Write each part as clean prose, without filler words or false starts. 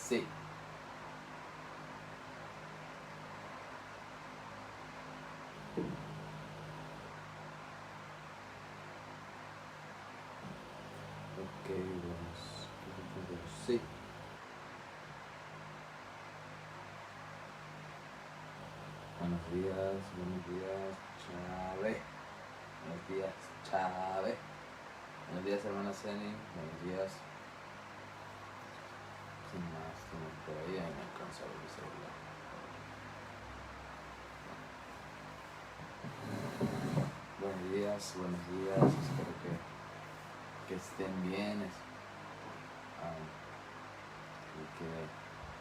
Sí. Ok, vamos. Sí. Buenos días, Chávez. Buenos días, Chávez. Buenos días, hermana Ceni. Buenos días. ¿Quién más tenemos por ahí? Ahí me alcanza a ver mi celular. Buenos días. Espero que estén bien. Y que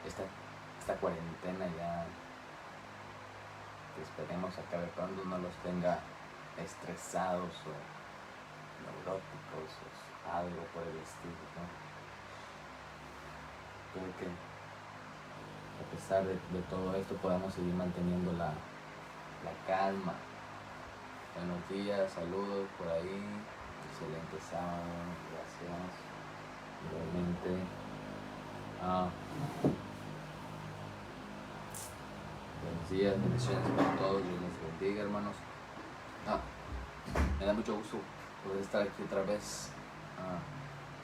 esta cuarentena ya, que esperemos acabe pronto, no los tenga estresados o neuróticos o algo por el estilo, ¿no? Creo que a pesar de todo esto podamos seguir manteniendo la calma. Buenos días, saludos por ahí, excelente sábado, gracias, igualmente. Buenos días, bendiciones para todos, Dios les bendiga, hermanos. Me da mucho gusto poder estar aquí otra vez,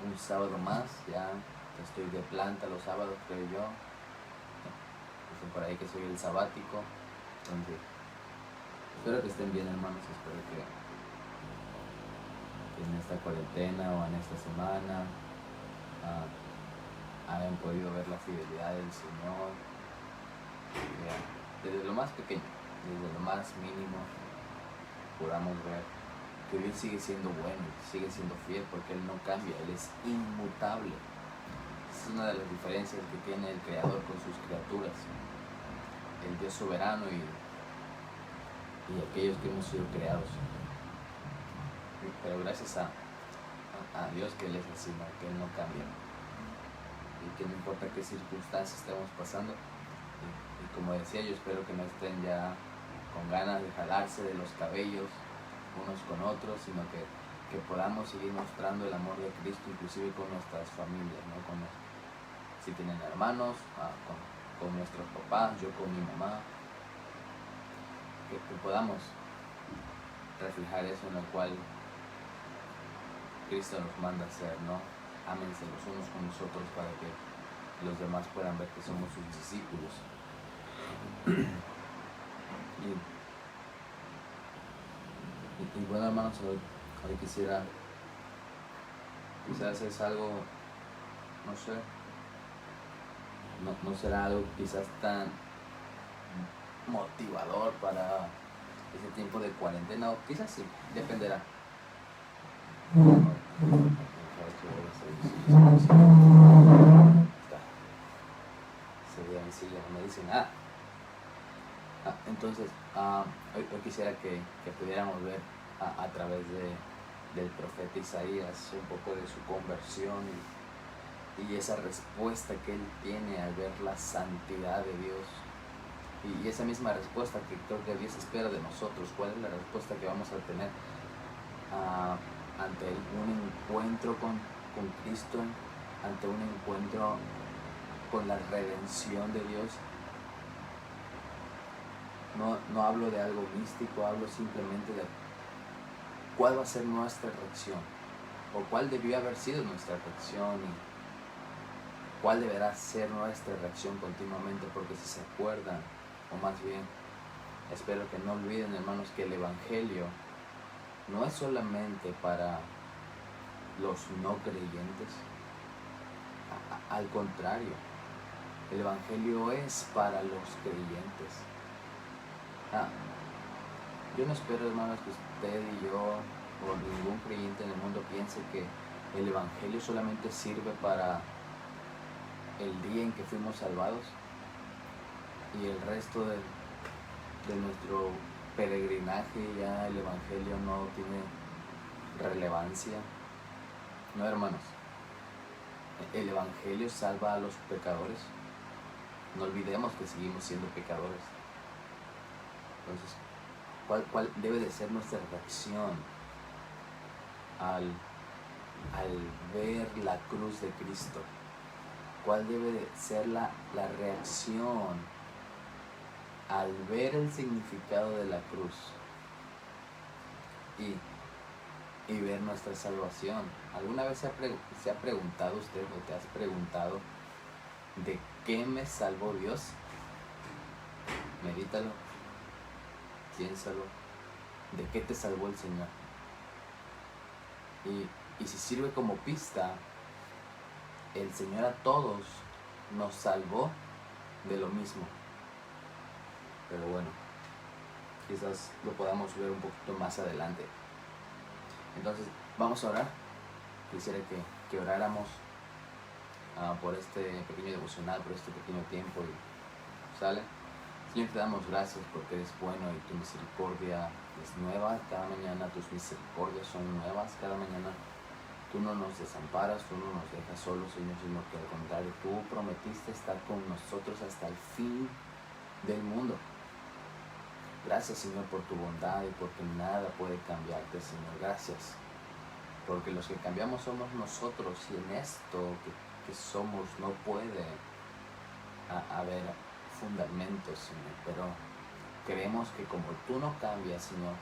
un sábado más. Ya estoy de planta los sábados, creo yo. Dicen por ahí que soy el sabático. Entonces, espero que estén bien, hermanos. Espero que en esta cuarentena o en esta semana hayan podido ver la fidelidad del Señor. Desde lo más pequeño, desde lo más mínimo, podamos ver que Dios sigue siendo bueno, sigue siendo fiel, porque Él no cambia, Él es inmutable. Esa es una de las diferencias que tiene el Creador con sus criaturas, el Dios soberano y aquellos que hemos sido creados. Pero gracias a Dios que Él es así, ¿no? Que Él no cambia, y que no importa qué circunstancias estemos pasando. Y como decía, yo espero que no estén ya con ganas de jalarse de los cabellos unos con otros, sino que podamos seguir mostrando el amor de Cristo, inclusive con nuestras familias, ¿no? Si tienen hermanos, con nuestros papás, yo con mi mamá, que podamos reflejar eso en lo cual Cristo nos manda a hacer, ¿no? Ámense los unos con los otros para que los demás puedan ver que somos sus discípulos. Y bueno, hermanos, hoy quisiera hacer algo, no sé, no será algo quizás tan motivador para ese tiempo de cuarentena, o quizás sí, dependerá. Me dicen, entonces, hoy quisiera que pudiéramos ver a través del profeta Isaías un poco de su conversión y esa respuesta que él tiene al ver la santidad de Dios, y esa misma respuesta que creo que Dios espera de nosotros. ¿Cuál es la respuesta que vamos a tener ante un encuentro con Cristo, ante un encuentro con la redención de Dios? No hablo de algo místico, hablo simplemente de cuál va a ser nuestra reacción, o cuál debió haber sido nuestra reacción, y cuál deberá ser nuestra reacción continuamente. Porque si se acuerdan, o más bien, espero que no olviden, hermanos, que el Evangelio no es solamente para los no creyentes. Al contrario, el Evangelio es para los creyentes. Yo no espero, hermanos, que usted y yo o ningún creyente en el mundo piense que el Evangelio solamente sirve para el día en que fuimos salvados y el resto de nuestro peregrinaje ya el Evangelio no tiene relevancia. No, hermanos, el Evangelio salva a los pecadores. No olvidemos que seguimos siendo pecadores. Entonces, ¿cuál debe de ser nuestra reacción al ver la cruz de Cristo? ¿Cuál debe de ser la reacción al ver el significado de la cruz y ver nuestra salvación? ¿Alguna vez se ha preguntado usted o te has preguntado de qué me salvó Dios? Medítalo, piénsalo. ¿De qué te salvó el Señor? Y si sirve como pista, el Señor a todos nos salvó de lo mismo. Pero bueno, quizás lo podamos ver un poquito más adelante. Entonces, vamos a orar. Quisiera que oráramos por este pequeño devocional, por este pequeño tiempo. ¿Sale? Señor, te damos gracias porque eres bueno y tu misericordia es nueva cada mañana. Tus misericordias son nuevas cada mañana. Tú no nos desamparas, tú no nos dejas solos, Señor, sino que al contrario, tú prometiste estar con nosotros hasta el fin del mundo. Gracias, Señor, por tu bondad y porque nada puede cambiarte, Señor. Gracias, porque los que cambiamos somos nosotros y en esto que somos no puede haber fundamentos, Señor. Pero creemos que como tú no cambias, Señor,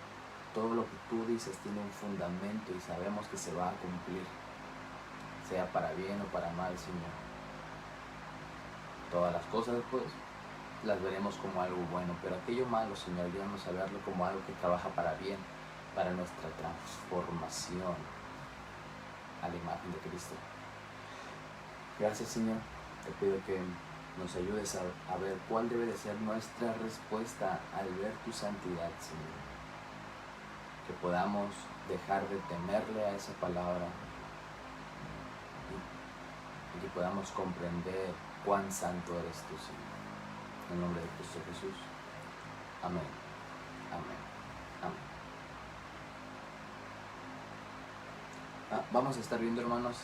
todo lo que tú dices tiene un fundamento y sabemos que se va a cumplir, sea para bien o para mal, Señor. Todas las cosas, pues, las veremos como algo bueno, pero aquello malo, Señor, ayúdanos a verlo como algo que trabaja para bien, para nuestra transformación a la imagen de Cristo. Gracias, Señor. Te pido que nos ayudes a ver cuál debe de ser nuestra respuesta al ver tu santidad, Señor. Que podamos dejar de temerle a esa palabra y que podamos comprender cuán santo eres tú, Señor. En el nombre de Cristo Jesús. Amén. Amén. Amén. Vamos a estar viendo, hermanos,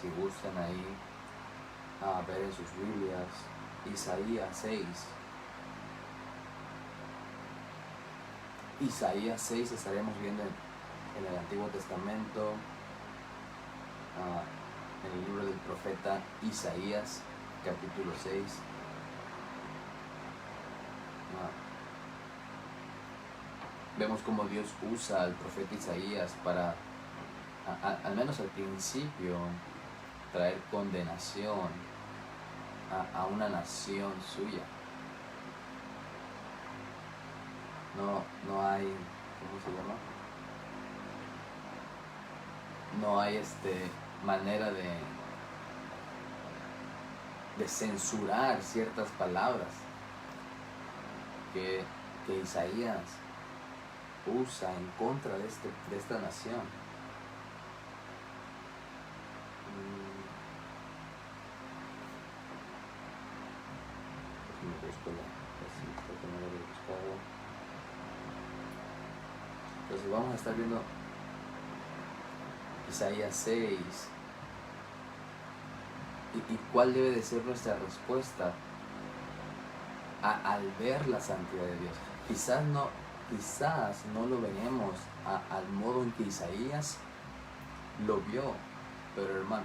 si gustan ahí a ver en sus Biblias Isaías 6. Isaías 6 estaremos viendo en el Antiguo Testamento, en el libro del profeta Isaías, capítulo 6. Vemos cómo Dios usa al profeta Isaías para, al menos al principio, traer condenación a una nación suya. No hay, ¿cómo se llama? No hay manera de censurar ciertas palabras que Isaías usa en contra de esta nación. Entonces vamos a estar viendo Isaías 6 y cuál debe de ser nuestra respuesta al ver la santidad de Dios. Quizás no lo veremos al modo en que Isaías lo vio, pero hermano,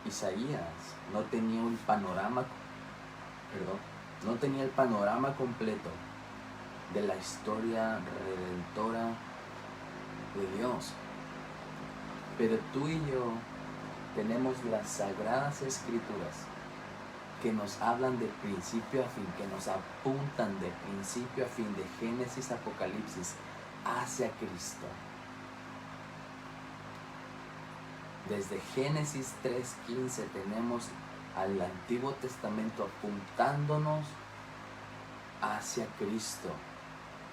Isaías no tenía el panorama completo de la historia redentora de Dios. Pero tú y yo tenemos las sagradas escrituras que nos hablan de principio a fin, que nos apuntan de principio a fin, de Génesis a Apocalipsis, hacia Cristo. Desde Génesis 3:15 tenemos al Antiguo Testamento apuntándonos hacia Cristo,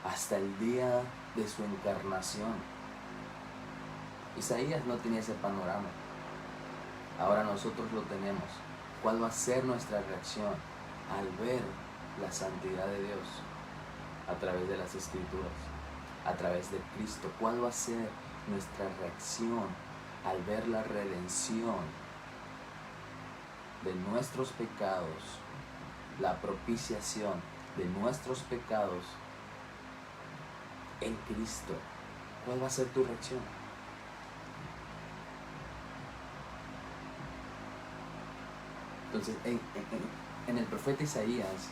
hasta el día de su encarnación. Isaías no tenía ese panorama. Ahora nosotros lo tenemos. ¿Cuál va a ser nuestra reacción al ver la santidad de Dios a través de las Escrituras, a través de Cristo? ¿Cuál va a ser nuestra reacción al ver la redención de nuestros pecados, la propiciación de nuestros pecados en Cristo? ¿Cuál va a ser tu reacción? Entonces, en el profeta Isaías,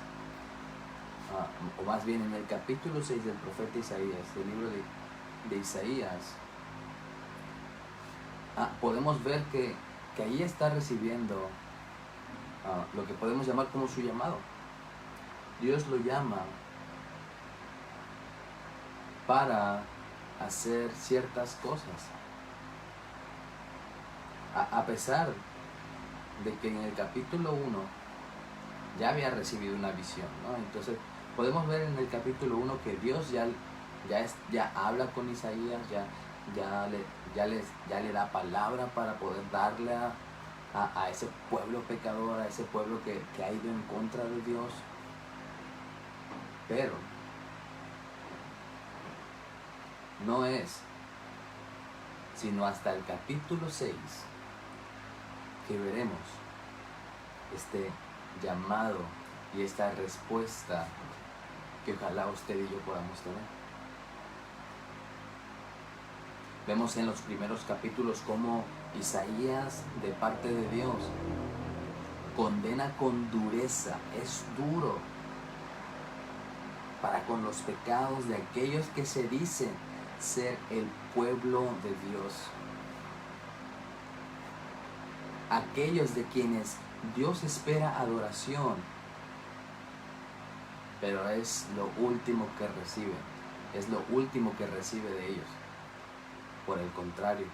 o más bien en el capítulo 6 del profeta Isaías, del libro de Isaías, podemos ver que ahí está recibiendo lo que podemos llamar como su llamado. Dios lo llama para hacer ciertas cosas, a pesar de que en el capítulo 1 ya había recibido una visión, ¿no? Entonces podemos ver en el capítulo 1 que Dios ya habla con Isaías, ya le da palabra para poder darle a ese pueblo pecador, a ese pueblo que ha ido en contra de Dios. Pero no es sino hasta el capítulo 6 que veremos este llamado y esta respuesta que ojalá usted y yo podamos tener. Vemos en los primeros capítulos cómo Isaías, de parte de Dios, condena con dureza, es duro para con los pecados de aquellos que se dicen ser el pueblo de Dios. Aquellos de quienes Dios espera adoración, pero es lo último que reciben, es lo último que recibe de ellos. Por el contrario,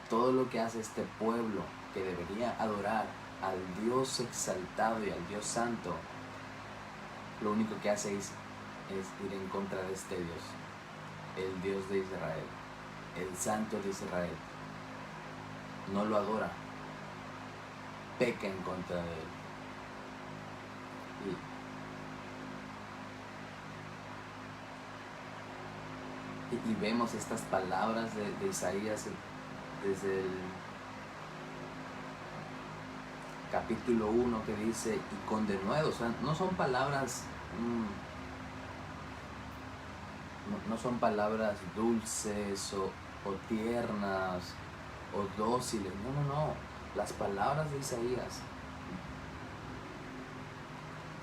todo lo que hace este pueblo que debería adorar al Dios exaltado y al Dios santo, lo único que hace es ir en contra de este Dios, el Dios de Israel, el Santo de Israel. No lo adora, peca en contra de él. Y vemos estas palabras de Isaías desde el capítulo 1 que dice, y con denuedo. O sea, no son palabras no son palabras dulces o tiernas o dóciles. No. Las palabras de Isaías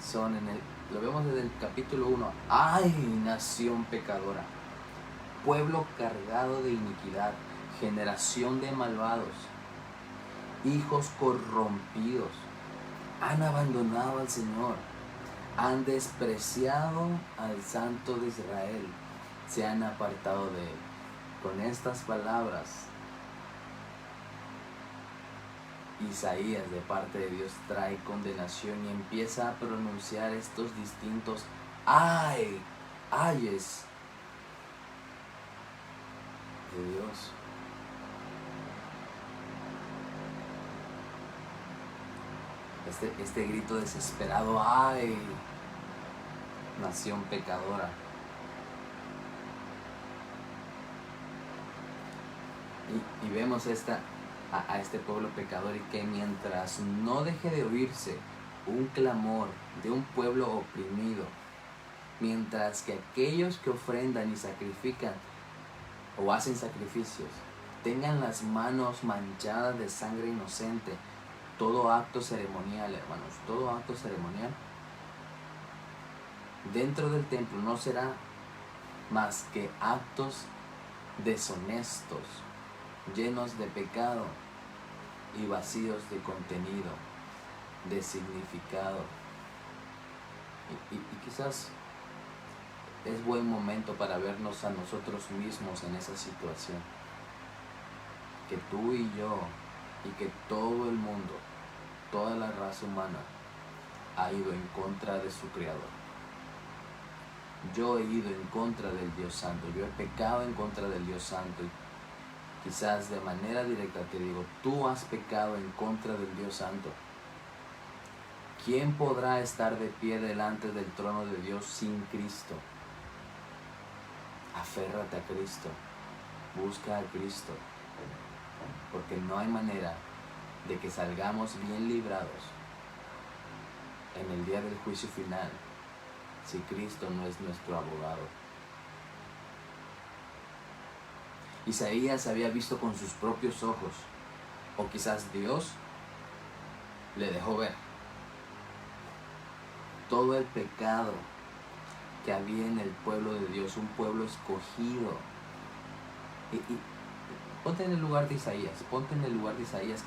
son lo vemos desde el capítulo 1. ¡Ay, nación pecadora! Pueblo cargado de iniquidad, generación de malvados, hijos corrompidos, han abandonado al Señor, han despreciado al Santo de Israel, se han apartado de él. Con estas palabras, Isaías, de parte de Dios, trae condenación y empieza a pronunciar estos distintos ayes de Dios. Este grito desesperado, ¡ay, nación pecadora! Y vemos a este pueblo pecador, y que mientras no deje de oírse un clamor de un pueblo oprimido, mientras que aquellos que ofrendan y sacrifican o hacen sacrificios tengan las manos manchadas de sangre inocente, todo acto ceremonial, hermanos, todo acto ceremonial dentro del templo no será más que actos deshonestos, llenos de pecado y vacíos de contenido, de significado. Y quizás es buen momento para vernos a nosotros mismos en esa situación. Que tú y yo, y que todo el mundo, toda la raza humana, ha ido en contra de su Creador. Yo he ido en contra del Dios Santo, yo he pecado en contra del Dios Santo. Y quizás de manera directa te digo, tú has pecado en contra del Dios Santo. ¿Quién podrá estar de pie delante del trono de Dios sin Cristo? Aférrate a Cristo, busca a Cristo, porque no hay manera de que salgamos bien librados en el día del juicio final si Cristo no es nuestro abogado. Isaías había visto con sus propios ojos, o quizás Dios le dejó ver todo el pecado que había en el pueblo de Dios, un pueblo escogido. Y ponte en el lugar de Isaías,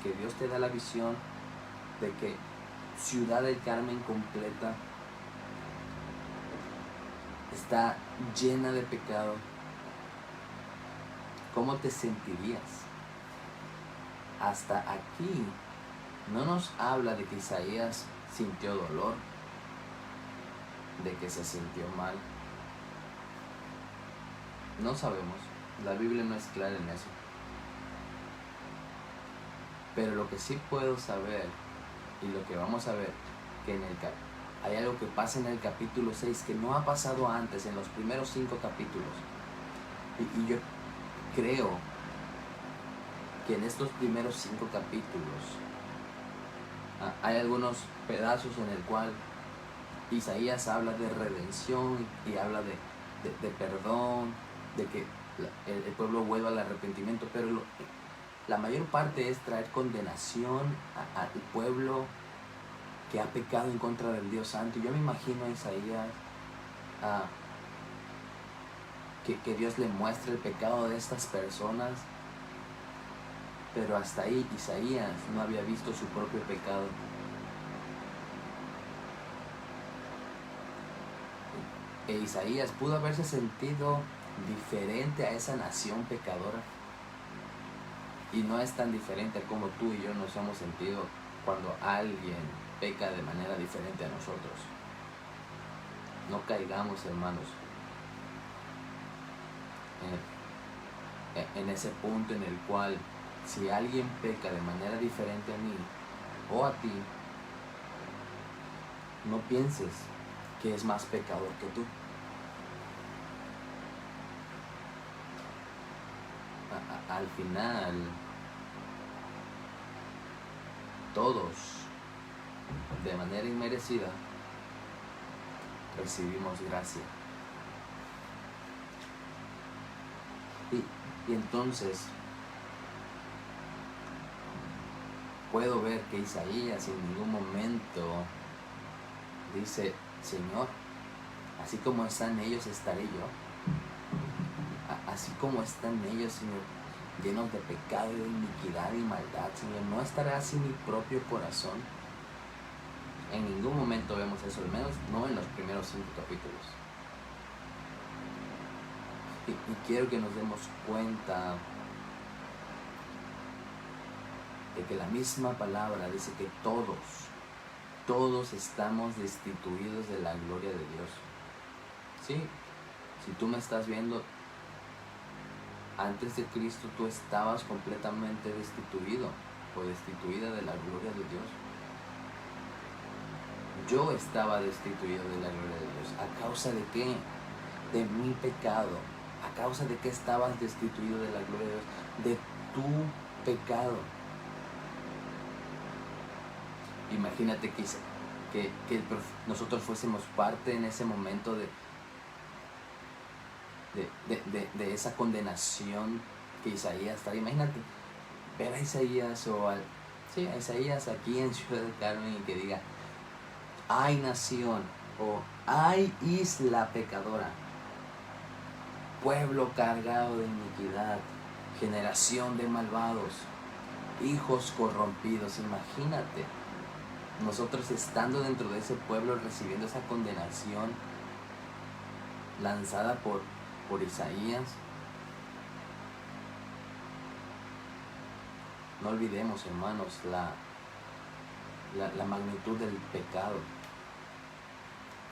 que Dios te da la visión de que Ciudad del Carmen completa está llena de pecado. ¿Cómo te sentirías? Hasta aquí no nos habla de que Isaías sintió dolor, de que se sintió mal. No sabemos, la Biblia no es clara en eso. Pero lo que sí puedo saber, y lo que vamos a ver, que hay algo que pasa en el capítulo 6 que no ha pasado antes, en los primeros 5 capítulos. Y yo creo que en estos primeros 5 capítulos hay algunos pedazos en el cual Isaías habla de redención y habla de perdón, de que el pueblo vuelva al arrepentimiento, pero la mayor parte es traer condenación al pueblo que ha pecado en contra del Dios Santo. Yo me imagino a Isaías que Dios le muestre el pecado de estas personas, pero hasta ahí Isaías no había visto su propio pecado. E Isaías pudo haberse sentido diferente a esa nación pecadora, y no es tan diferente como tú y yo nos hemos sentido cuando alguien peca de manera diferente a nosotros. No caigamos, hermanos, en ese punto en el cual si alguien peca de manera diferente a mí o a ti, no pienses que es más pecador que tú. Al final, todos, de manera inmerecida, recibimos gracia. Y entonces puedo ver que Isaías en ningún momento dice: Señor, así como están ellos, estaré yo. Así como están ellos, Señor, llenos de pecado, de iniquidad y maldad, Señor, ¿no estará así mi propio corazón? En ningún momento vemos eso, al menos no en los primeros 5 capítulos. Y quiero que nos demos cuenta de que la misma palabra dice que todos estamos destituidos de la gloria de Dios. Sí, si tú me estás viendo, antes de Cristo tú estabas completamente destituido o destituida de la gloria de Dios. Yo estaba destituido de la gloria de Dios. ¿A causa de qué? De mi pecado. ¿A causa de qué estabas destituido de la gloria de Dios? De tu pecado. Imagínate que nosotros fuésemos parte en ese momento de esa condenación que Isaías trae. Imagínate ver a Isaías a Isaías aquí en Ciudad del Carmen y que diga: ay nación, o ay isla pecadora, pueblo cargado de iniquidad, generación de malvados, hijos corrompidos. Imagínate nosotros estando dentro de ese pueblo, recibiendo esa condenación lanzada por Isaías. No olvidemos, hermanos, la magnitud del pecado.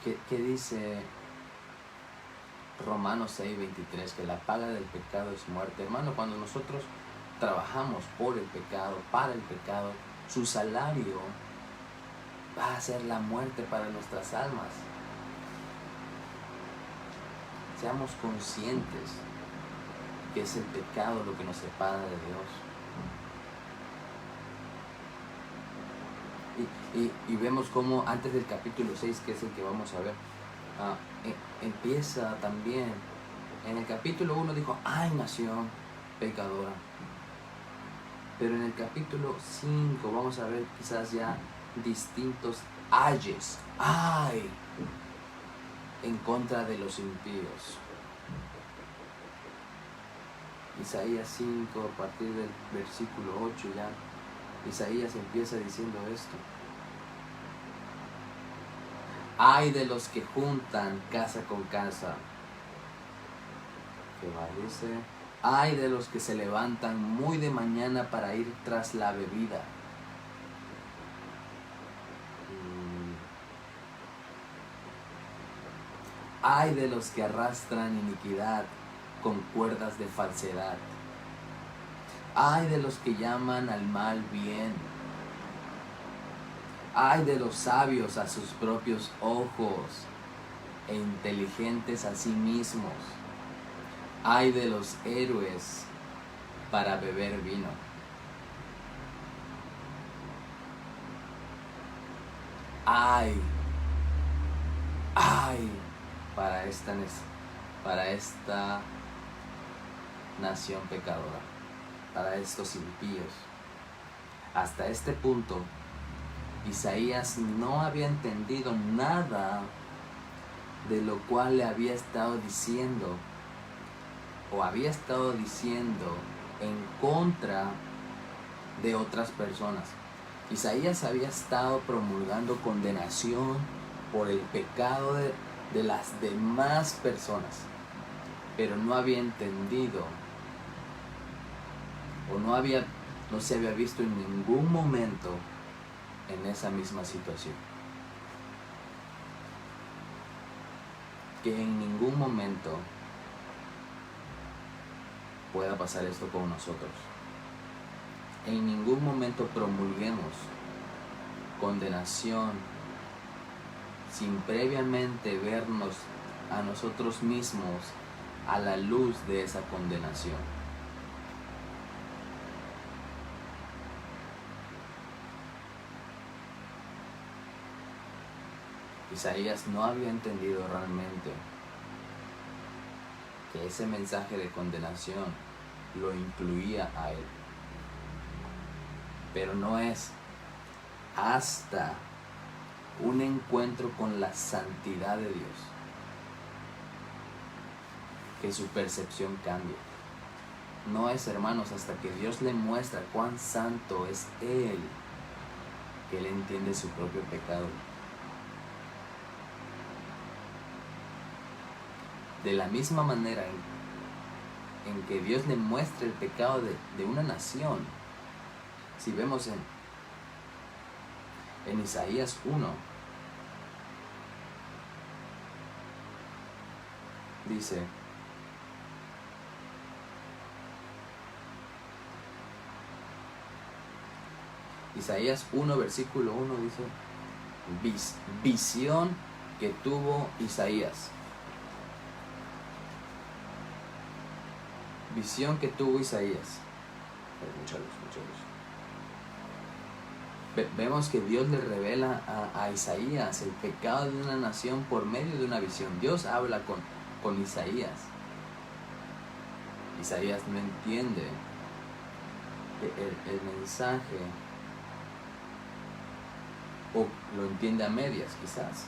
¿Qué dice Romanos 6:23? Que la paga del pecado es muerte. Hermano, cuando nosotros trabajamos por el pecado, para el pecado, su salario va a ser la muerte para nuestras almas. Seamos conscientes que es el pecado lo que nos separa de Dios. Y vemos cómo antes del capítulo 6, que es el que vamos a ver, empieza también. En el capítulo 1 dijo: ay nación pecadora. Pero en el capítulo 5 vamos a ver quizás ya distintos ayes, ay, en contra de los impíos. Isaías 5, a partir del versículo 8 ya, Isaías empieza diciendo esto. Ay de los que juntan casa con casa. ¿Qué va? Dice, ay de los que se levantan muy de mañana para ir tras la bebida. Ay de los que arrastran iniquidad con cuerdas de falsedad. Ay de los que llaman al mal bien. Ay de los sabios a sus propios ojos e inteligentes a sí mismos. Ay de los héroes para beber vino. Ay para esta nación pecadora, para estos impíos. Hasta este punto, Isaías no había entendido nada de lo cual le había estado diciendo o había estado diciendo en contra de otras personas. Isaías había estado promulgando condenación por el pecado de las demás personas, pero no había entendido o no se había visto en ningún momento en esa misma situación. Que en ningún momento pueda pasar esto con nosotros. En ningún momento promulguemos condenación sin previamente vernos a nosotros mismos a la luz de esa condenación. Isaías no había entendido realmente que ese mensaje de condenación lo incluía a él. Pero no es hasta un encuentro con la santidad de Dios que su percepción cambia. No es, hermanos, hasta que Dios le muestra cuán santo es Él que Él entiende su propio pecado. De la misma manera en que Dios le muestra el pecado de una nación, si vemos en Isaías 1, dice, Isaías 1, versículo 1 dice, visión que tuvo Isaías. Visión que tuvo Isaías. Mucha luz. Vemos que Dios le revela a Isaías el pecado de una nación por medio de una visión. Dios habla con Isaías. Isaías no entiende el mensaje, o lo entiende a medias quizás.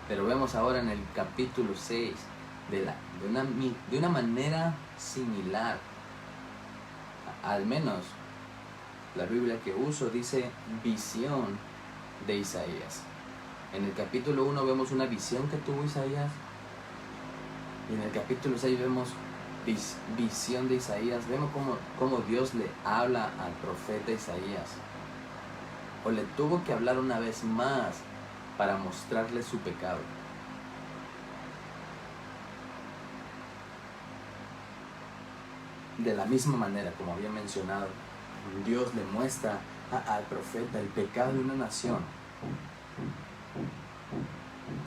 Pero vemos ahora en el capítulo 6 de una manera similar, al menos la Biblia que uso dice visión de Isaías. En el capítulo 1 vemos una visión que tuvo Isaías, y en el capítulo 6 vemos visión de Isaías. Vemos cómo Dios le habla al profeta Isaías, o le tuvo que hablar una vez más para mostrarle su pecado. De la misma manera, como había mencionado, Dios le muestra al profeta el pecado de una nación.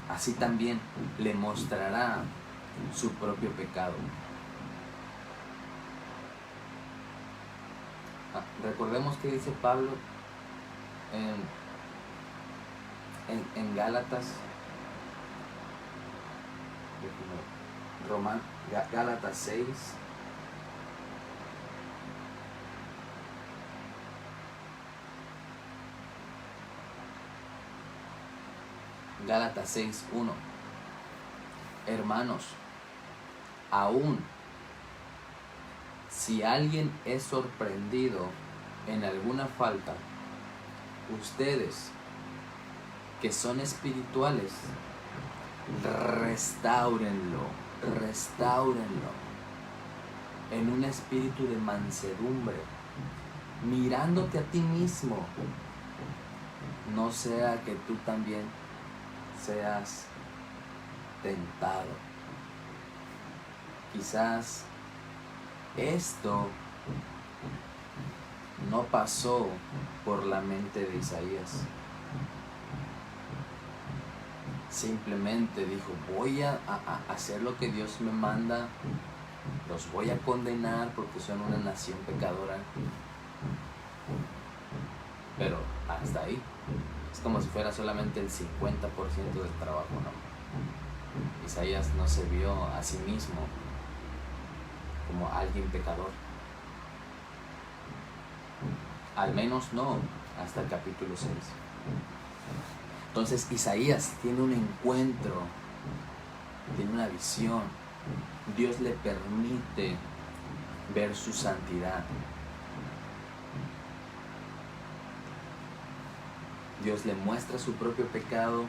Así también le mostrará su propio pecado. Recordemos que dice Pablo en Gálatas, Gálatas 6, Gálatas 6:1. Hermanos, aún si alguien es sorprendido en alguna falta, ustedes que son espirituales, restáurenlo en un espíritu de mansedumbre, mirándote a ti mismo, no sea que tú también seas tentado. Quizás esto no pasó por la mente de Isaías. Simplemente dijo, voy a hacer lo que Dios me manda, los voy a condenar porque son una nación pecadora. Pero hasta ahí. Es como si fuera solamente el 50% del trabajo, ¿no? Isaías no se vio a sí mismo como alguien pecador. Al menos no hasta el capítulo 6. Entonces Isaías tiene un encuentro, tiene una visión. Dios le permite ver su santidad. Dios le muestra su propio pecado.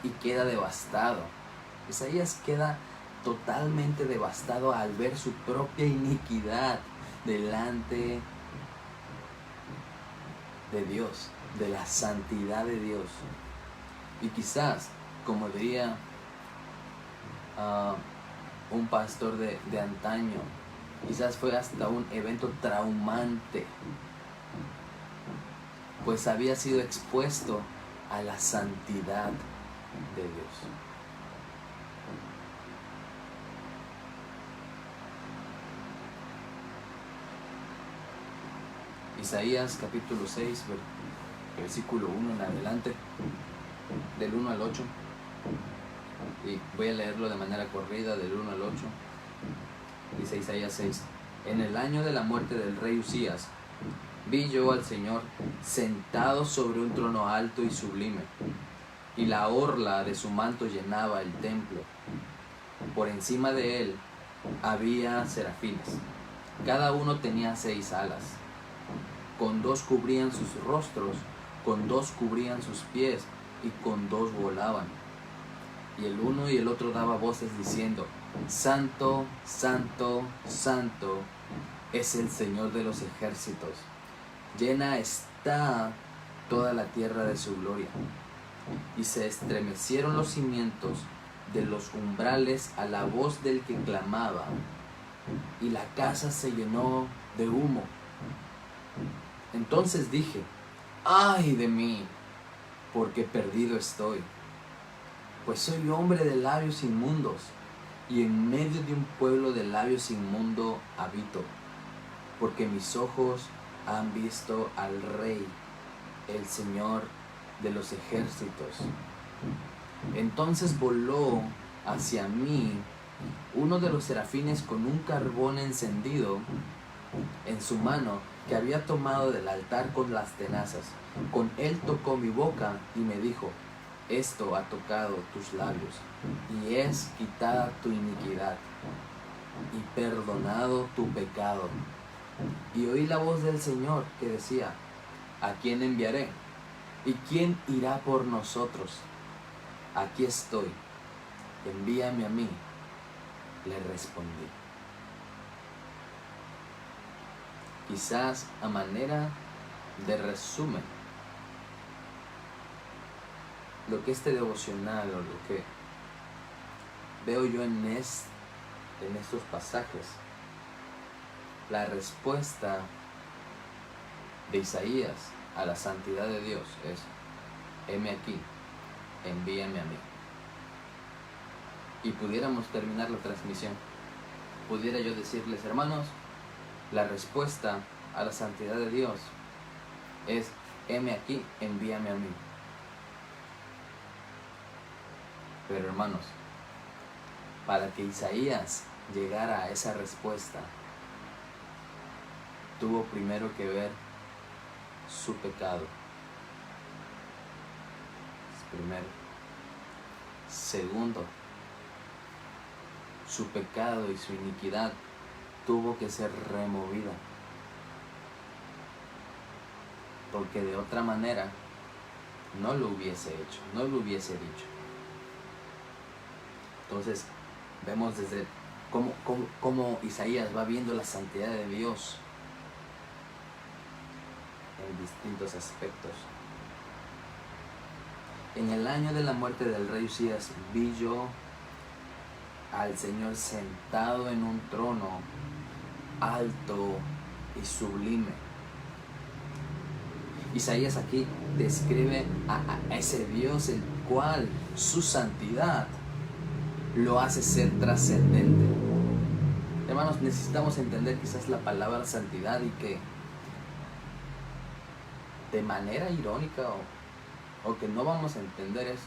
Y queda devastado. Isaías queda totalmente devastado al ver su propia iniquidad delante de Dios, de la santidad de Dios. Y quizás, como diría un pastor de antaño, quizás fue hasta un evento traumante, pues había sido expuesto a la santidad de Dios. Isaías capítulo 6, versículo 1 en adelante, del 1 al 8, y voy a leerlo de manera corrida del 1 al 8. Dice Isaías 6: En el año de la muerte del rey Usías, vi yo al Señor sentado sobre un trono alto y sublime, y la orla de su manto llenaba el templo. Por encima de él había serafines, cada uno tenía 6 alas. Con 2 cubrían sus rostros, con 2 cubrían sus pies, y con 2 volaban. Y el uno y el otro daba voces diciendo: Santo, Santo, Santo es el Señor de los ejércitos. Llena está toda la tierra de su gloria. Y se estremecieron los cimientos de los umbrales a la voz del que clamaba, y la casa se llenó de humo. Entonces dije: ¡ay de mí! Porque perdido estoy, pues soy hombre de labios inmundos, y en medio de un pueblo de labios inmundo habito, porque mis ojos han visto al Rey, el Señor de los ejércitos. Entonces voló hacia mí uno de los serafines con un carbón encendido en su mano, que había tomado del altar con las tenazas. Con él tocó mi boca y me dijo: esto ha tocado tus labios, y es quitada tu iniquidad, y perdonado tu pecado. Y oí la voz del Señor que decía: ¿a quién enviaré? ¿Y quién irá por nosotros? Aquí estoy, envíame a mí, le respondí. Quizás a manera de resumen, lo que este devocional o lo que veo yo en estos pasajes, la respuesta de Isaías a la santidad de Dios es: heme aquí, envíame a mí. Y pudiéramos terminar la transmisión, pudiera yo decirles: hermanos, la respuesta a la santidad de Dios es: heme aquí, envíame a mí. Pero hermanos, para que Isaías llegara a esa respuesta, tuvo primero que ver su pecado. Primero. Segundo, su pecado y su iniquidad tuvo que ser removida. Porque de otra manera no lo hubiese hecho, no lo hubiese dicho. Entonces, vemos desde cómo Isaías va viendo la santidad de Dios en distintos aspectos. En el año de la muerte del rey Usías vi yo al Señor sentado en un trono alto y sublime. Isaías aquí describe a ese Dios el cual su santidad lo hace ser trascendente. Hermanos, necesitamos entender quizás la palabra santidad y que de manera irónica o que no vamos a entender es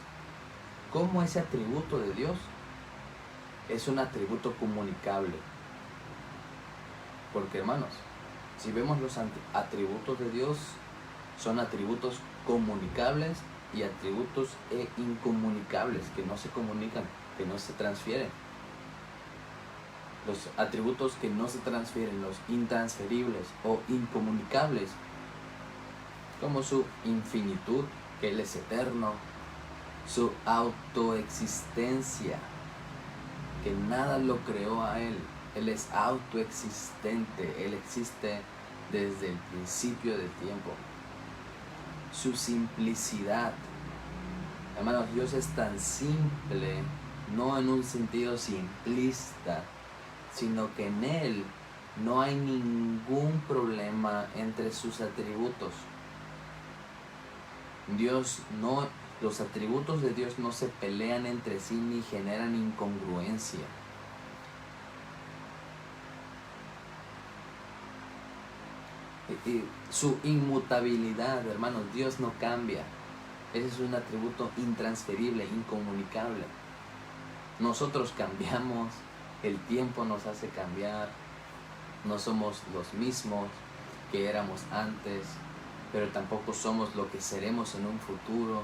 cómo ese atributo de Dios es un atributo comunicable. Porque hermanos, si vemos los atributos de Dios, son atributos comunicables y atributos incomunicables, que no se comunican, que no se transfieren. Los atributos que no se transfieren, los intransferibles o incomunicables, como su infinitud, que Él es eterno, su autoexistencia, que nada lo creó a Él, Él es autoexistente, Él existe desde el principio del tiempo, su simplicidad. Hermanos, Dios es tan simple, no en un sentido simplista, sino que en Él no hay ningún problema entre sus atributos. Los atributos de Dios no se pelean entre sí ni generan incongruencia. Y su inmutabilidad, hermanos, Dios no cambia. Ese es un atributo intransferible, incomunicable. Nosotros cambiamos, el tiempo nos hace cambiar, no somos los mismos que éramos antes, pero tampoco somos lo que seremos en un futuro.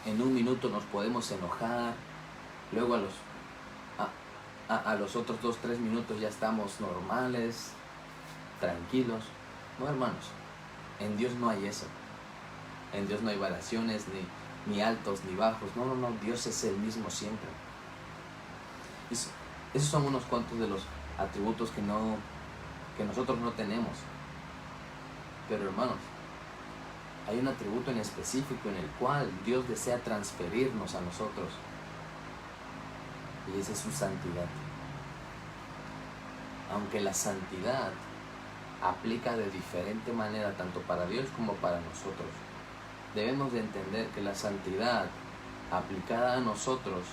En un minuto nos podemos enojar, luego a los otros 2-3 minutos ya estamos normales, tranquilos. No, hermanos, en Dios no hay eso. En Dios no hay variaciones, ni altos ni bajos. No, Dios es el mismo siempre. Esos son unos cuantos de los atributos que nosotros no tenemos. Pero hermanos, hay un atributo en específico en el cual Dios desea transferirnos a nosotros. Y esa es su santidad. Aunque la santidad aplica de diferente manera tanto para Dios como para nosotros, debemos de entender que la santidad aplicada a nosotros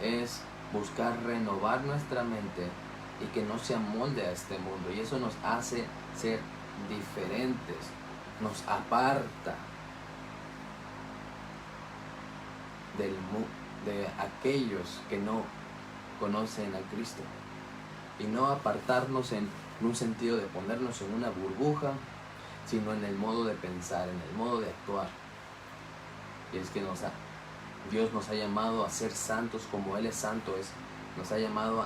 es buscar renovar nuestra mente y que no se amolde a este mundo. Y eso nos hace ser diferentes, nos aparta de aquellos que no conocen a Cristo. Y no apartarnos en un sentido de ponernos en una burbuja, sino en el modo de pensar, en el modo de actuar. Y es que Dios nos ha llamado a ser santos como Él es santo, nos ha llamado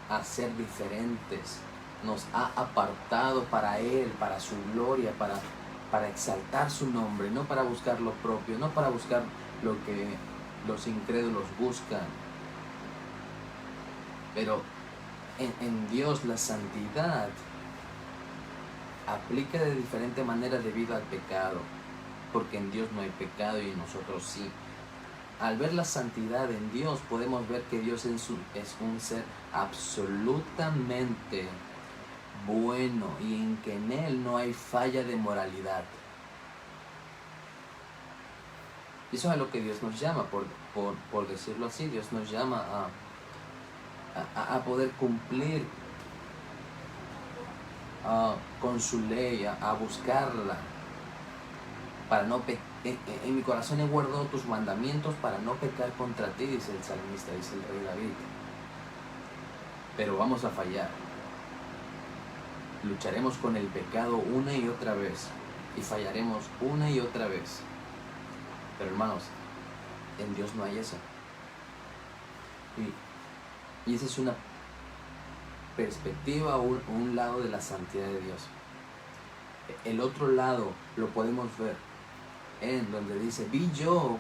a ser diferentes, nos ha apartado para Él, para su gloria, para exaltar su nombre, no para buscar lo propio, no para buscar lo que los incrédulos buscan. Pero en Dios la santidad aplica de diferente manera debido al pecado, porque en Dios no hay pecado y en nosotros sí. Al ver la santidad en Dios, podemos ver que Dios es un ser absolutamente bueno y en que en Él no hay falla de moralidad. Eso es a lo que Dios nos llama, por decirlo así. Dios nos llama a poder cumplir con su ley, a buscarla, para no en mi corazón he guardado tus mandamientos para no pecar contra ti, dice el salmista, dice el rey David. Pero vamos a fallar. lucharemos con el pecado una y otra vez y fallaremos una y otra vez. Pero hermanos, en Dios no hay eso. Y esa es una perspectiva o un lado de la santidad de Dios. El otro lado lo podemos ver en donde dice: vi yo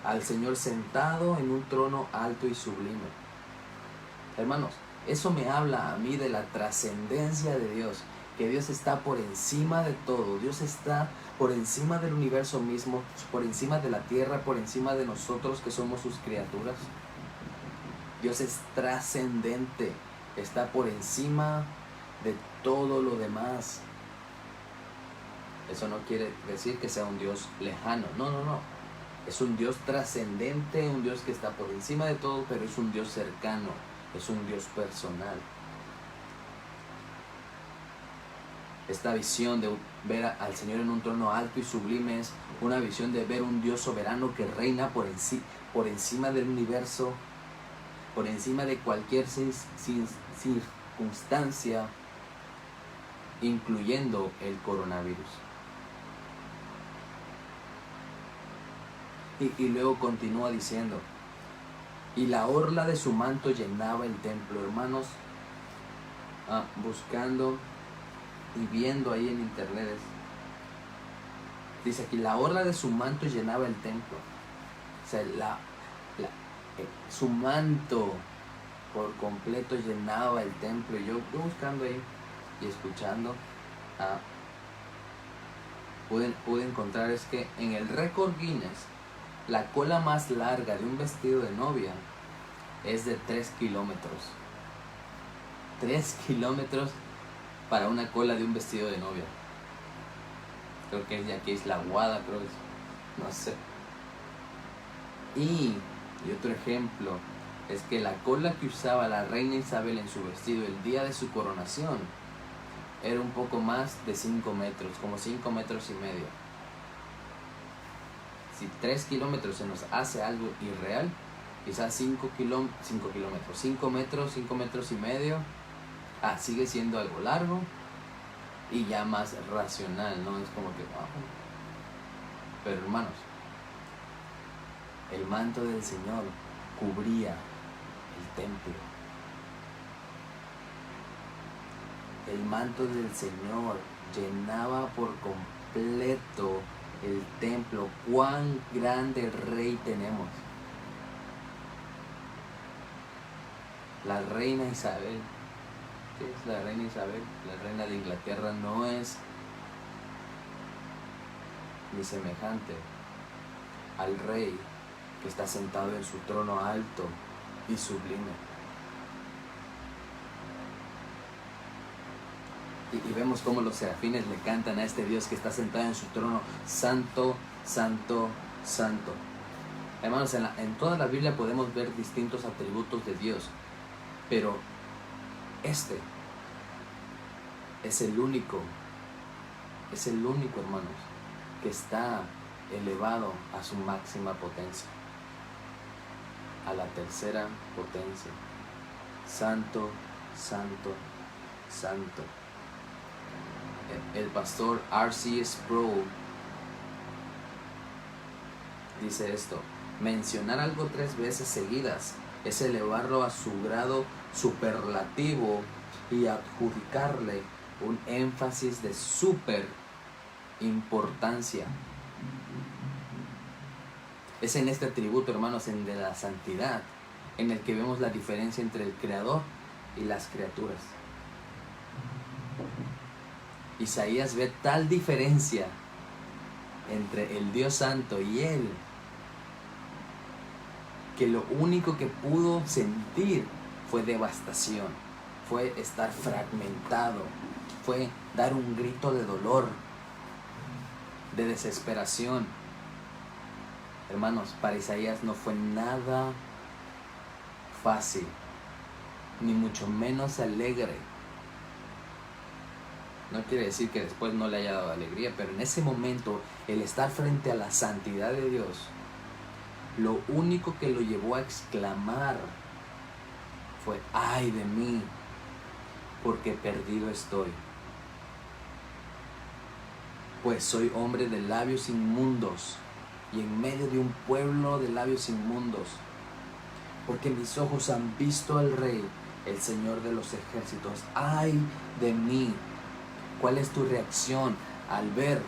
al Señor sentado en un trono alto y sublime. Hermanos, eso me habla a mí de la trascendencia de Dios, que Dios está por encima de todo. Dios está por encima del universo mismo, por encima de la tierra, por encima de nosotros que somos sus criaturas. Dios es trascendente, está por encima de todo lo demás. Eso no quiere decir que sea un Dios lejano, no. Es un Dios trascendente, un Dios que está por encima de todo, pero es un Dios cercano, es un Dios personal. Esta visión de ver al Señor en un trono alto y sublime es una visión de ver un Dios soberano que reina por encima del universo, por encima de cualquier circunstancia, incluyendo el coronavirus. Y luego continúa diciendo: y la orla de su manto llenaba el templo. Hermanos, buscando y viendo ahí en internet, dice aquí: la orla de su manto llenaba el templo. O sea, su manto por completo llenaba el templo. Y yo buscando ahí y escuchando, pude encontrar es que en el récord Guinness, la cola más larga de un vestido de novia es de 3 kilómetros. 3 kilómetros para una cola de un vestido de novia. Creo que es de aquí, es la Guada, creo que es, no sé. Y otro ejemplo es que la cola que usaba la reina Isabel en su vestido el día de su coronación era un poco más de 5 metros, como 5 metros y medio. Si 3 kilómetros se nos hace algo irreal, quizás 5 metros, 5 metros y medio, sigue siendo algo largo y ya más racional, ¿no? Es como que, Pero hermanos, el manto del Señor cubría el templo. El manto del Señor llenaba por completo el templo. Cuán grande Rey tenemos. La reina Isabel. ¿Qué es la reina Isabel? La reina de Inglaterra no es ni semejante al rey que está sentado en su trono alto y sublime. Y vemos cómo los serafines le cantan a este Dios que está sentado en su trono: santo, santo, santo. Hermanos, en toda la Biblia podemos ver distintos atributos de Dios, pero este es el único, hermanos, que está elevado a su máxima potencia, a la tercera potencia. Santo, santo, santo. El pastor R.C. Sproul dice esto: mencionar algo 3 veces seguidas es elevarlo a su grado superlativo y adjudicarle un énfasis de super importancia. Es en este atributo, hermanos, en de la santidad, en el que vemos la diferencia entre el Creador y las criaturas. Isaías ve tal diferencia entre el Dios Santo y Él, que lo único que pudo sentir fue devastación, fue estar fragmentado, fue dar un grito de dolor, de desesperación. Hermanos, para Isaías no fue nada fácil, ni mucho menos alegre. No quiere decir que después no le haya dado alegría, pero en ese momento, el estar frente a la santidad de Dios, lo único que lo llevó a exclamar fue: ¡ay de mí! Porque perdido estoy. Pues soy hombre de labios inmundos y en medio de un pueblo de labios inmundos, porque mis ojos han visto al Rey, el Señor de los ejércitos. ¡Ay de mí! ¿Cuál es tu reacción al ver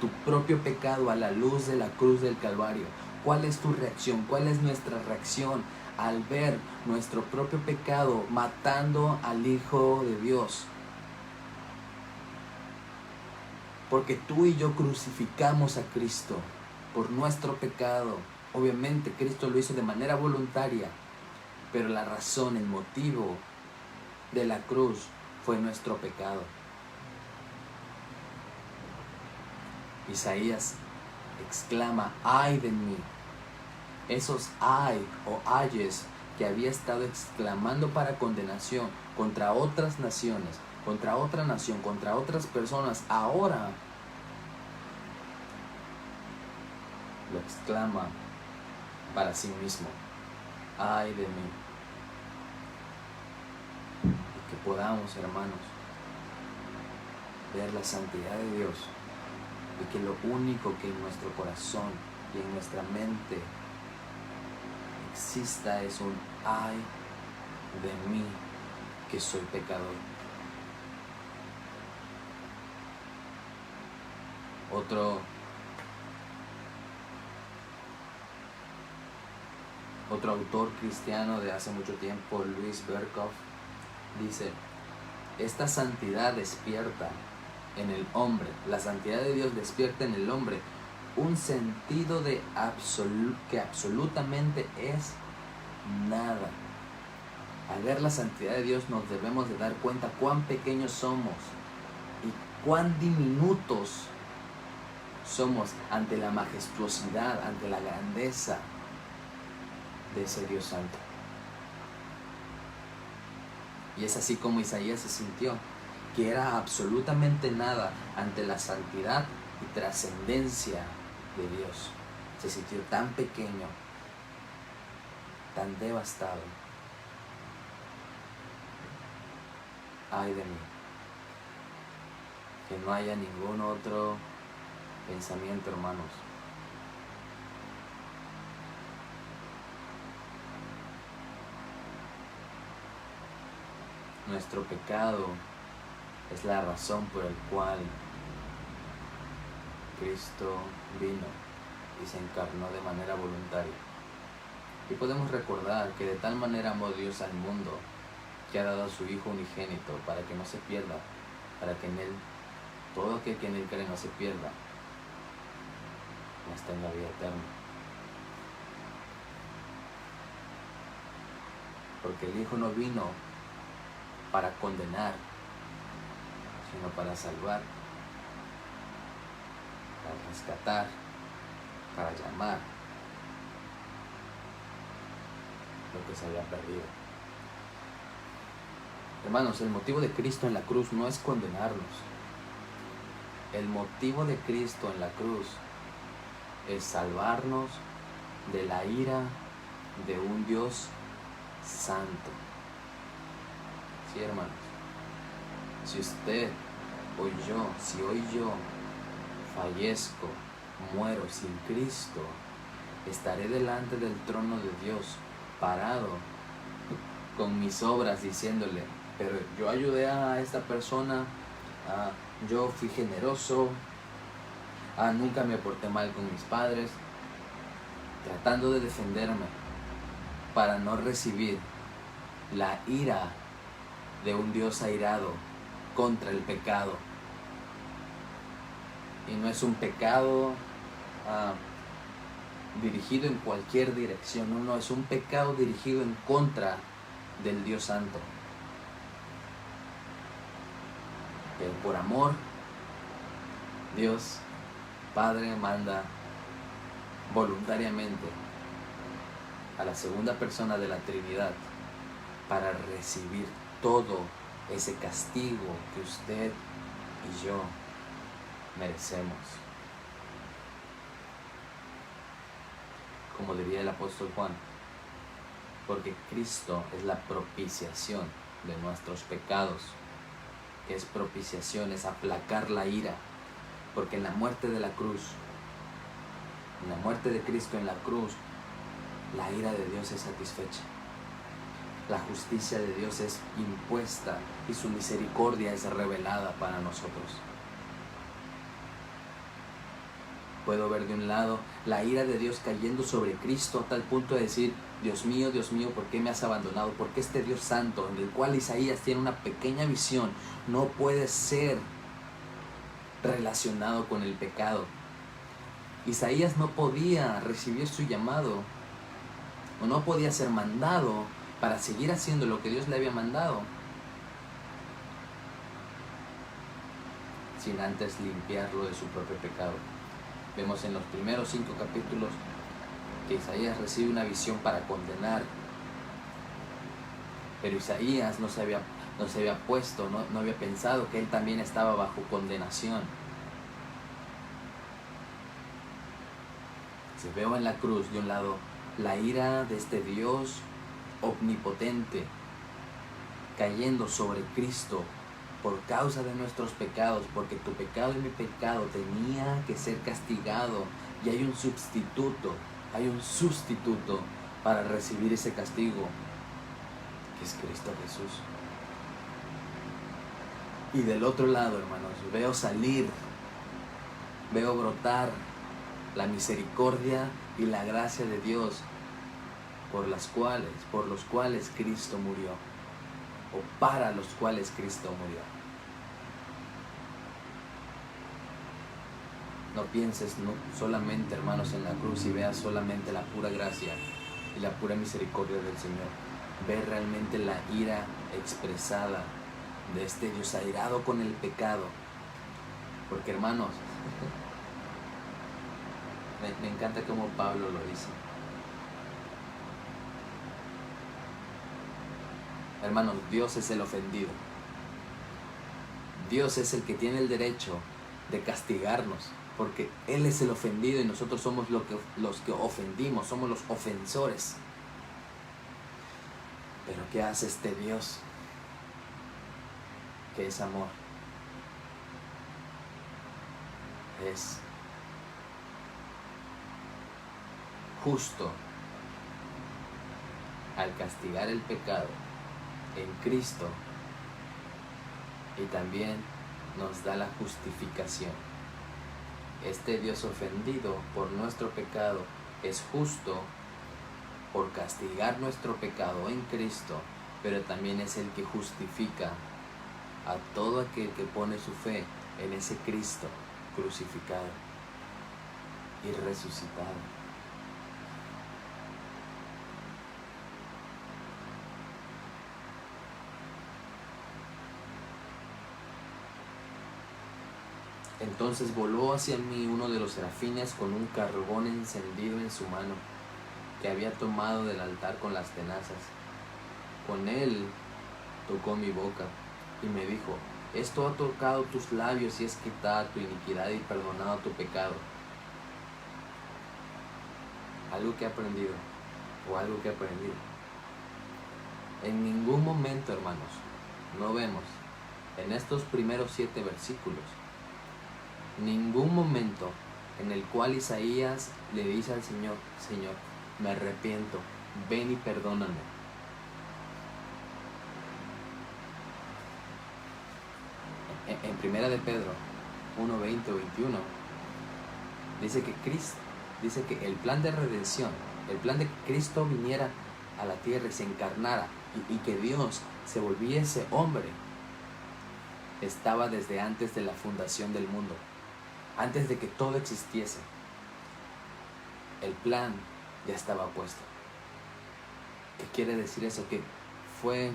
tu propio pecado a la luz de la cruz del Calvario? ¿Cuál es tu reacción? ¿Cuál es nuestra reacción al ver nuestro propio pecado matando al Hijo de Dios? Porque tú y yo crucificamos a Cristo por nuestro pecado. Obviamente Cristo lo hizo de manera voluntaria, pero la razón, el motivo de la cruz fue nuestro pecado. Isaías exclama: ¡ay de mí! Esos ay o ayes que había estado exclamando para condenación contra otras naciones, contra otra nación, contra otras personas, ahora lo exclama para sí mismo: ¡ay de mí! Y que podamos, hermanos, ver la santidad de Dios, y que lo único que en nuestro corazón y en nuestra mente exista es un ay de mí, que soy pecador. Otro autor cristiano de hace mucho tiempo, Louis Berkhoff, dice: esta santidad despierta en el hombre, la santidad de Dios despierta en el hombre un sentido de que absolutamente es nada. Al ver la santidad de Dios nos debemos de dar cuenta cuán pequeños somos y cuán diminutos somos ante la majestuosidad, ante la grandeza de ese Dios santo. Y es así como Isaías se sintió, que era absolutamente nada ante la santidad y trascendencia de Dios. Se sintió tan pequeño, tan devastado. Ay de mí, que no haya ningún otro pensamiento, hermanos. Nuestro pecado es la razón por la cual Cristo vino y se encarnó de manera voluntaria. Y podemos recordar que de tal manera amó Dios al mundo, que ha dado a su Hijo unigénito, para que no se pierda, para que en Él, todo aquel que en Él cree no se pierda, mas tenga vida eterna. Porque el Hijo no vino para condenar, sino para salvar, para rescatar, para llamar lo que se había perdido. Hermanos, el motivo de Cristo en la cruz no es condenarnos. El motivo de Cristo en la cruz es salvarnos de la ira de un Dios santo. Sí, hermanos. Si usted o yo, si hoy yo fallezco, muero sin Cristo, estaré delante del trono de Dios, parado con mis obras, diciéndole: pero yo ayudé a esta persona, yo fui generoso, nunca me porté mal con mis padres, tratando de defenderme para no recibir la ira de un Dios airado contra el pecado. Y no es un pecado dirigido en cualquier dirección, no, es un pecado dirigido en contra del Dios Santo. Pero por amor, Dios Padre manda voluntariamente a la segunda persona de la Trinidad para recibir todo ese castigo que usted y yo merecemos. Como diría el apóstol Juan, porque Cristo es la propiciación de nuestros pecados. Que es propiciación, es aplacar la ira. Porque en la muerte de la cruz, en la muerte de Cristo en la cruz, la ira de Dios es satisfecha. La justicia de Dios es impuesta y su misericordia es revelada para nosotros. Puedo ver de un lado la ira de Dios cayendo sobre Cristo a tal punto de decir: Dios mío, ¿por qué me has abandonado? Porque este Dios santo, en el cual Isaías tiene una pequeña visión, no puede ser relacionado con el pecado. Isaías no podía recibir su llamado, o no podía ser mandado para seguir haciendo lo que Dios le había mandado, sin antes limpiarlo de su propio pecado. Vemos en los primeros 5 capítulos que Isaías recibe una visión para condenar, pero Isaías no se había puesto, no había pensado que él también estaba bajo condenación. Se veo en la cruz de un lado la ira de este Dios omnipotente cayendo sobre Cristo por causa de nuestros pecados, porque tu pecado y mi pecado tenía que ser castigado, y hay un sustituto para recibir ese castigo, que es Cristo Jesús. Y del otro lado, hermanos, veo brotar la misericordia y la gracia de Dios por los cuales Cristo murió, o para los cuales Cristo murió. No pienses solamente, hermanos, en la cruz y veas solamente la pura gracia y la pura misericordia del Señor. Ve realmente la ira expresada de este Dios airado con el pecado. Porque, hermanos, me encanta cómo Pablo lo dice. Hermanos, Dios es el ofendido. Dios es el que tiene el derecho de castigarnos, porque Él es el ofendido y nosotros somos los que ofendimos, somos los ofensores. Pero ¿qué hace este Dios? Que es amor. Es justo al castigar el pecado en Cristo, y también nos da la justificación. Este Dios ofendido por nuestro pecado es justo por castigar nuestro pecado en Cristo, pero también es el que justifica a todo aquel que pone su fe en ese Cristo crucificado y resucitado. Entonces voló hacia mí uno de los serafines con un carbón encendido en su mano, que había tomado del altar con las tenazas. Con él tocó mi boca y me dijo: esto ha tocado tus labios y es quitada tu iniquidad y perdonado tu pecado. Algo que he aprendido, en ningún momento, hermanos, no vemos en estos primeros 7 versículos ningún momento en el cual Isaías le dice al Señor: Señor, me arrepiento, ven y perdóname. En Primera de Pedro 1, 20 o 21 dice que el plan de redención, el plan de que Cristo viniera a la tierra y se encarnara y que Dios se volviese hombre, estaba desde antes de la fundación del mundo. Antes de que todo existiese, el plan ya estaba puesto. ¿Qué quiere decir eso? Que fue,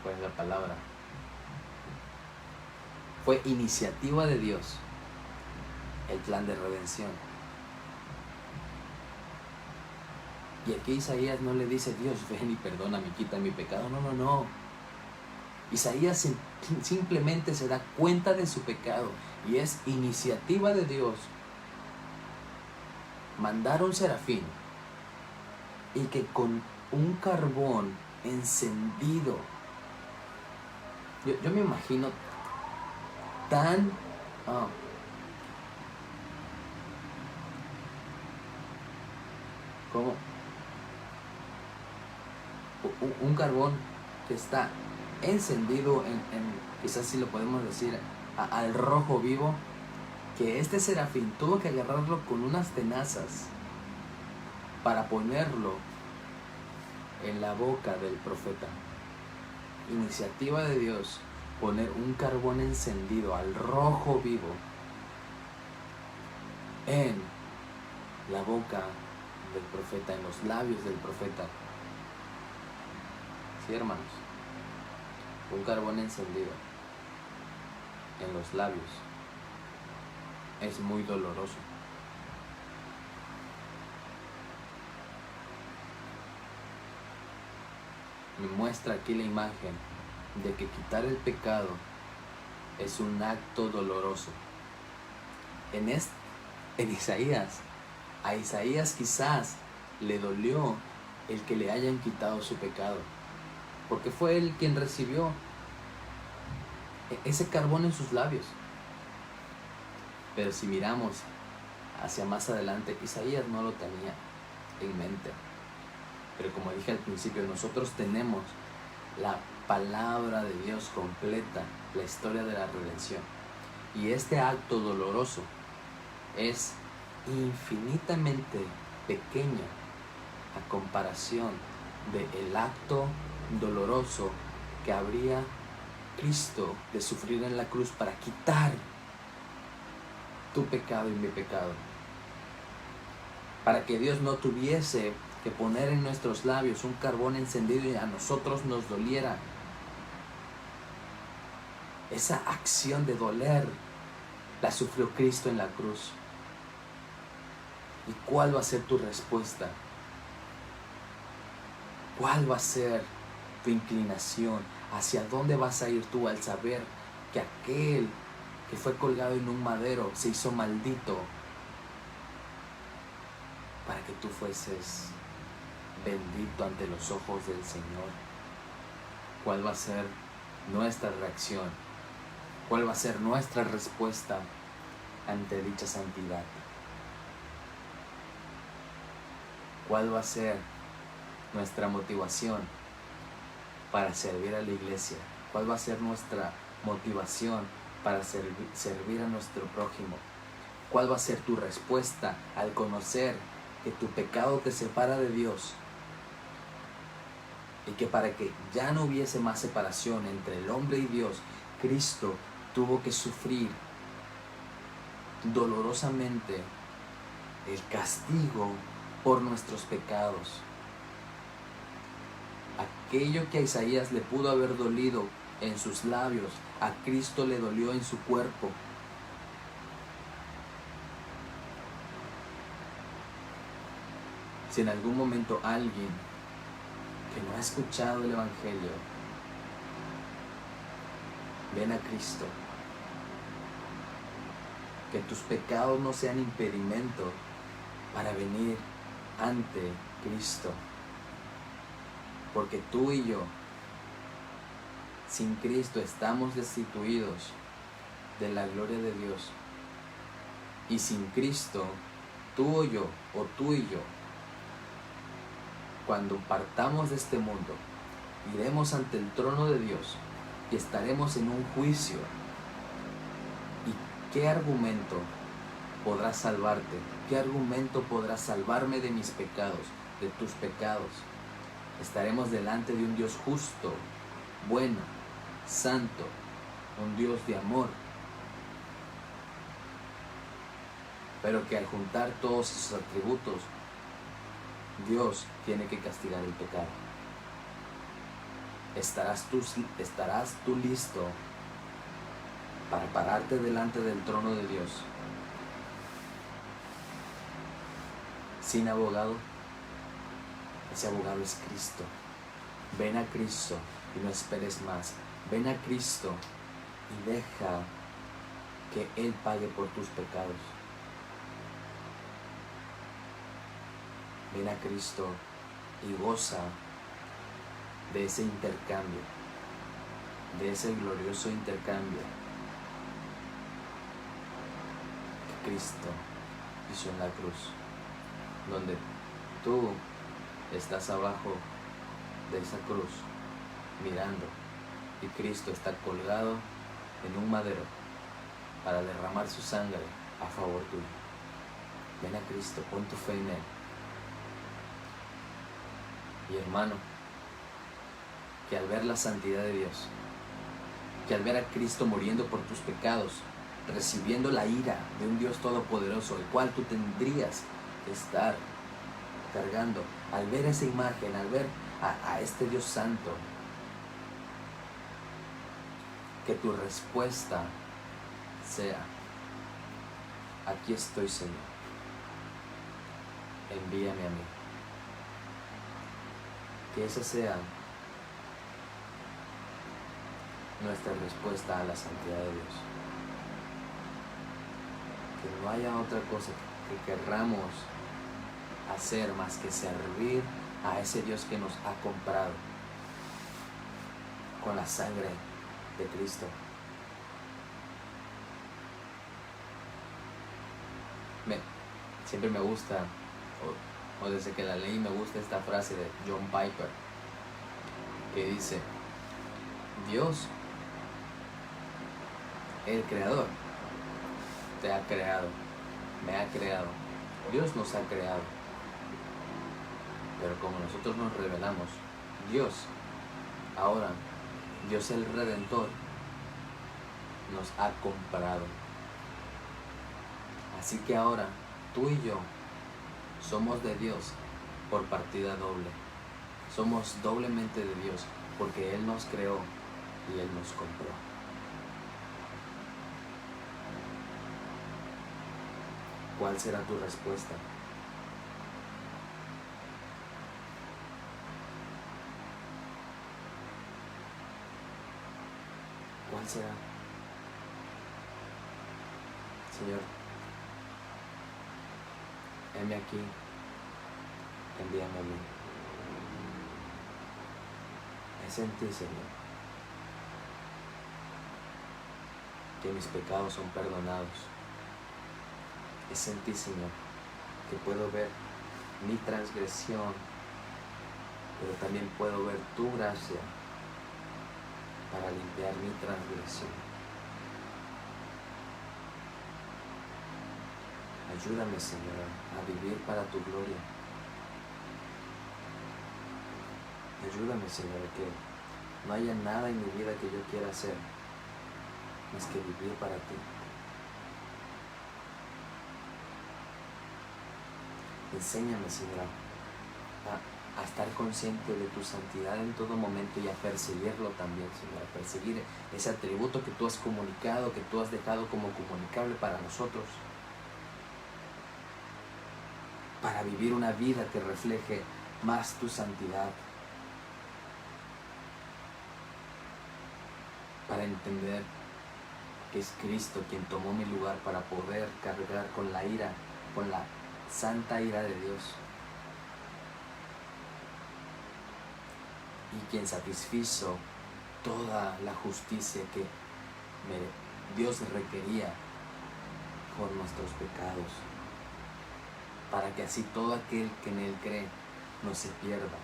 ¿cuál es la palabra? Fue iniciativa de Dios el plan de redención. Y aquí Isaías no le dice: Dios, ven y perdóname, quita mi pecado. No. Isaías simplemente se da cuenta de su pecado y es iniciativa de Dios mandar un serafín y que con un carbón encendido, yo me imagino tan ah, como un carbón que está encendido quizás si lo podemos decir, al rojo vivo, que este serafín tuvo que agarrarlo con unas tenazas para ponerlo en la boca del profeta. Iniciativa de Dios, poner un carbón encendido al rojo vivo en la boca del profeta, en los labios del profeta. Sí, hermanos, un carbón encendido en los labios es muy doloroso. Me muestra aquí la imagen de que quitar el pecado es un acto doloroso. En Isaías, a Isaías quizás le dolió el que le hayan quitado su pecado, porque fue él quien recibió ese carbón en sus labios. Pero si miramos hacia más adelante, Isaías no lo tenía en mente. Pero como dije al principio, nosotros tenemos la palabra de Dios completa, la historia de la redención. Y este acto doloroso es infinitamente pequeño a comparación del acto doloroso que habría Cristo de sufrir en la cruz para quitar tu pecado y mi pecado. Para que Dios no tuviese que poner en nuestros labios un carbón encendido y a nosotros nos doliera. Esa acción de doler la sufrió Cristo en la cruz. ¿Y cuál va a ser tu respuesta? ¿Cuál va a ser tu inclinación? ¿Hacia dónde vas a ir tú al saber que aquel que fue colgado en un madero se hizo maldito para que tú fueses bendito ante los ojos del Señor? ¿Cuál va a ser nuestra reacción? ¿Cuál va a ser nuestra respuesta ante dicha santidad? ¿Cuál va a ser nuestra motivación para servir a la iglesia? ¿Cuál va a ser nuestra motivación para servir a nuestro prójimo? ¿Cuál va a ser tu respuesta al conocer que tu pecado te separa de Dios? Y que para que ya no hubiese más separación entre el hombre y Dios, Cristo tuvo que sufrir dolorosamente el castigo por nuestros pecados. Aquello que a Isaías le pudo haber dolido en sus labios, a Cristo le dolió en su cuerpo. Si en algún momento alguien que no ha escuchado el Evangelio, ven a Cristo. Que tus pecados no sean impedimento para venir ante Cristo. Porque tú y yo, sin Cristo, estamos destituidos de la gloria de Dios. Y sin Cristo, tú y yo, cuando partamos de este mundo, iremos ante el trono de Dios y estaremos en un juicio. ¿Y qué argumento podrá salvarte? ¿Qué argumento podrá salvarme de mis pecados, de tus pecados? Estaremos delante de un Dios justo, bueno, santo, un Dios de amor, pero que al juntar todos esos atributos, Dios tiene que castigar el pecado. ¿Estarás tú listo para pararte delante del trono de Dios sin abogado? Ese abogado es Cristo. Ven a Cristo y no esperes más. Ven a Cristo y deja que Él pague por tus pecados. Ven a Cristo y goza de ese intercambio, de ese glorioso intercambio Cristo hizo en la cruz, donde tú estás abajo de esa cruz mirando y Cristo está colgado en un madero para derramar su sangre a favor tuyo. Ven a Cristo, pon tu fe en Él. Y hermano, que al ver la santidad de Dios, que al ver a Cristo muriendo por tus pecados, recibiendo la ira de un Dios todopoderoso, el cual tú tendrías que estar cargando, al ver esa imagen, al ver a este Dios santo, que tu respuesta sea: aquí estoy, Señor, envíame a mí. Que esa sea nuestra respuesta a la santidad de Dios. Que no haya otra cosa que querramos hacer más que servir a ese Dios que nos ha comprado con la sangre de Cristo. Siempre me gusta, o desde que la leí me gusta esta frase de John Piper, que dice: Dios, el creador, te ha creado, me ha creado, Dios nos ha creado, pero como nosotros nos rebelamos, Dios el Redentor nos ha comprado. Así que ahora tú y yo somos de Dios por partida doble. Somos doblemente de Dios porque Él nos creó y Él nos compró. ¿Cuál será tu respuesta? ¿Cuál será? Señor, heme aquí, envíame a mí. Es en ti, Señor, que mis pecados son perdonados. Es en ti, Señor, que puedo ver mi transgresión, pero también puedo ver tu gracia para limpiar mi transgresión. Ayúdame, Señor, a vivir para tu gloria. Ayúdame, Señor, que no haya nada en mi vida que yo quiera hacer más que vivir para ti. Enséñame, Señor, a estar consciente de tu santidad en todo momento y a perseguirlo también, Señor, a perseguir ese atributo que tú has comunicado, que tú has dejado como comunicable para nosotros, para vivir una vida que refleje más tu santidad, para entender que es Cristo quien tomó mi lugar para poder cargar con la ira, con la santa ira de Dios, y quien satisfizo toda la justicia que Dios requería por nuestros pecados, para que así todo aquel que en Él cree no se pierda,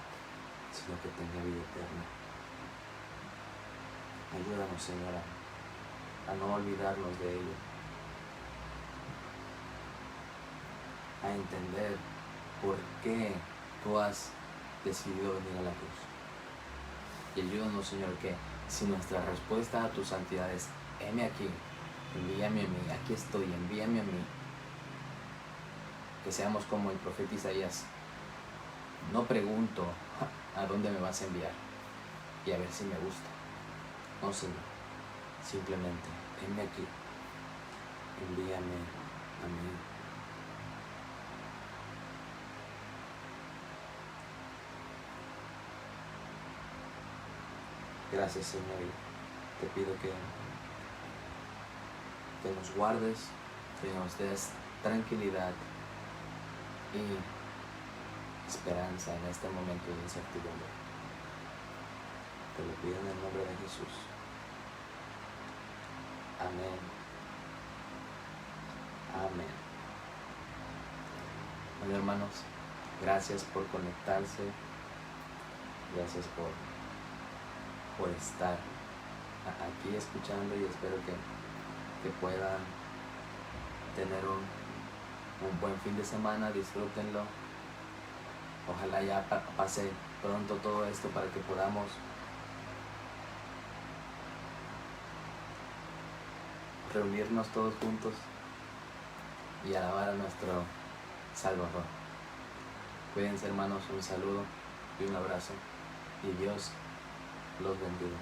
sino que tenga vida eterna. Ayúdanos, Señora, a no olvidarnos de ello, a entender por qué tú has decidido venir a la cruz. Y ayúdanos, Señor, que si nuestra respuesta a tu santidad es: heme aquí, envíame a mí, aquí estoy, envíame a mí, que seamos como el profeta Isaías: no pregunto a dónde me vas a enviar y a ver si me gusta. No, Señor, simplemente heme aquí, envíame a mí. Gracias, Señor, y te pido que nos guardes, que nos des tranquilidad y esperanza en este momento de incertidumbre. Te lo pido en el nombre de Jesús. Amén. Amén. Bueno, hermanos, gracias por conectarse, gracias por estar aquí escuchando, y espero que puedan tener un buen fin de semana. Disfrútenlo. Ojalá ya pase pronto todo esto para que podamos reunirnos todos juntos y alabar a nuestro Salvador. Cuídense, hermanos, un saludo y un abrazo, y Dios los bendiga.